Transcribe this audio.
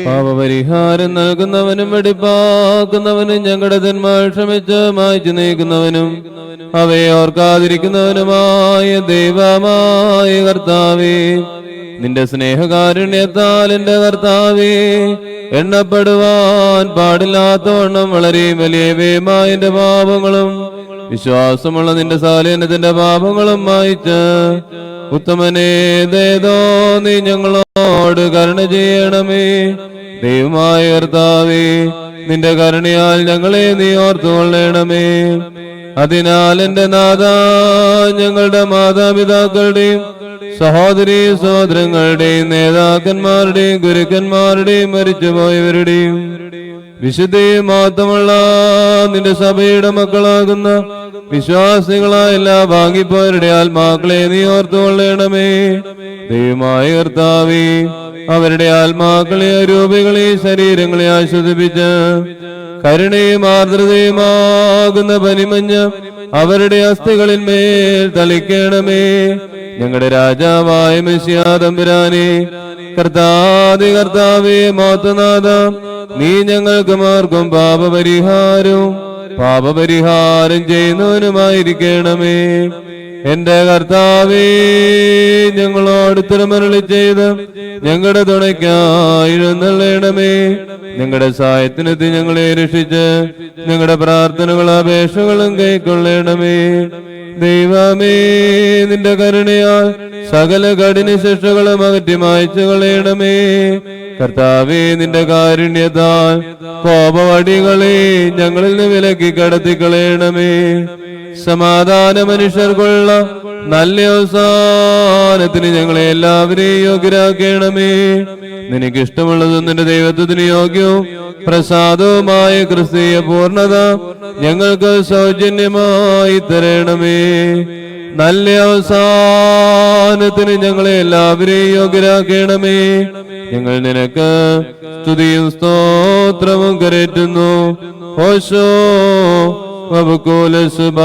പാപപരിഹാരം നൽകുന്നവനും വെടിപ്പാക്കുന്നവനും ഞങ്ങളുടെ തന്മാർ ക്ഷമിച്ച് മായ്ച്ചു നീക്കുന്നവനും അവയെ ഓർക്കാതിരിക്കുന്നവനുമായ ദൈവമായ കർത്താവേ, നിന്റെ സ്നേഹകാരുണ്യത്താൽ എന്റെ കർത്താവേ, എണ്ണപ്പെടുവാൻ പാടില്ലാത്തവണ്ണം വളരെ വലിയവയുമായ എന്റെ പാപങ്ങളും വിശ്വാസമുള്ള നിന്റെ സാലേനത്തിന്റെ പാപങ്ങളും മായിച്ച് ഉത്തമനേ ദയതോ നീ ഞങ്ങളോട് കരുണ ചെയ്യണമേ. ദൈവമായ കർത്താവേ, നിന്റെ കരുണയാൽ ഞങ്ങളെ നീ ഓർത്തുകൊള്ളണമേ. അതിനാൽ എന്റെ നാഥ, ഞങ്ങളുടെ മാതാപിതാക്കളുടെയും സഹോദരീ സഹോദരങ്ങളുടെയും നേതാക്കന്മാരുടെയും ഗുരുക്കന്മാരുടെയും മരിച്ചുപോയവരുടെയും വിശുദ്ധിയും മാത്രമുള്ള നിന്റെ സഭയുടെ മക്കളാകുന്ന വിശ്വാസികളായ എല്ലാ വാങ്ങിപ്പോയവരുടെ ആത്മാക്കളെ നീ ഓർത്തുകൊള്ളണമേ. ദൈവമായ കർത്താവേ, അവരുടെ ആത്മാക്കളെ രൂപികളെ ശരീരങ്ങളെ ആശ്വസിപ്പിച്ച് കരുണയും ആർദ്രതയുമാകുന്ന പനിമഞ്ഞ് അവരുടെ അസ്ഥികളിൽ മേൽ തളിക്കണമേ. ഞങ്ങളുടെ രാജാവായ മെസ്സിയാ തമ്പുരാനെ, കർത്താദി കർത്താവേ, മോത്തനാഥ, നീ ഞങ്ങൾക്ക് മാർഗം പാപപരിഹാരം ചെയ്യുന്നവനുമായിരിക്കണമേ. എന്റെ കർത്താവേ, ഞങ്ങളോട് തിരുമരുളി ചെയ്ത് ഞങ്ങളുടെ തുണയ്ക്കായി എഴുന്നള്ളണമേ. ഞങ്ങളുടെ സഹായത്തിനെത്തി ഞങ്ങളെ രക്ഷിച്ച് ഞങ്ങളുടെ പ്രാർത്ഥനകളും അപേക്ഷകളും കൈക്കൊള്ളണമേ. ദൈവമേ, നിന്റെ കരുണയാൽ സകല കഠിന ശിക്ഷകളും അകറ്റി മായ്ച്ചു കളയണമേ. കർത്താവേ, നിന്റെ കാരുണ്യത്താൽ കോപവടികളെ ഞങ്ങളിൽ നിന്ന് വിലക്കി കടത്തിക്കളയണമേ. സമാധാന മനുഷ്യർക്കുള്ള നല്ല അവസാനത്തിന് ഞങ്ങളെ എല്ലാവരെയും യോഗ്യരാക്കണമേ. നിനക്കിഷ്ടമുള്ളതും നിന്റെ ദൈവത്വത്തിന് യോഗ്യവും പ്രസാദവുമായ ക്രിസ്തീയ പൂർണ്ണത ഞങ്ങൾക്ക് സൗജന്യമായി തരണമേ. നല്ല അവസാനത്തിന് ഞങ്ങളെ എല്ലാവരെയും യോഗ്യരാക്കണമേ. ഞങ്ങൾ നിനക്ക് സ്തുതിയും സ്തോത്രവും കരേറ്റുന്നു. ഓശോ വബുകൂല സുബാലവൽമീ.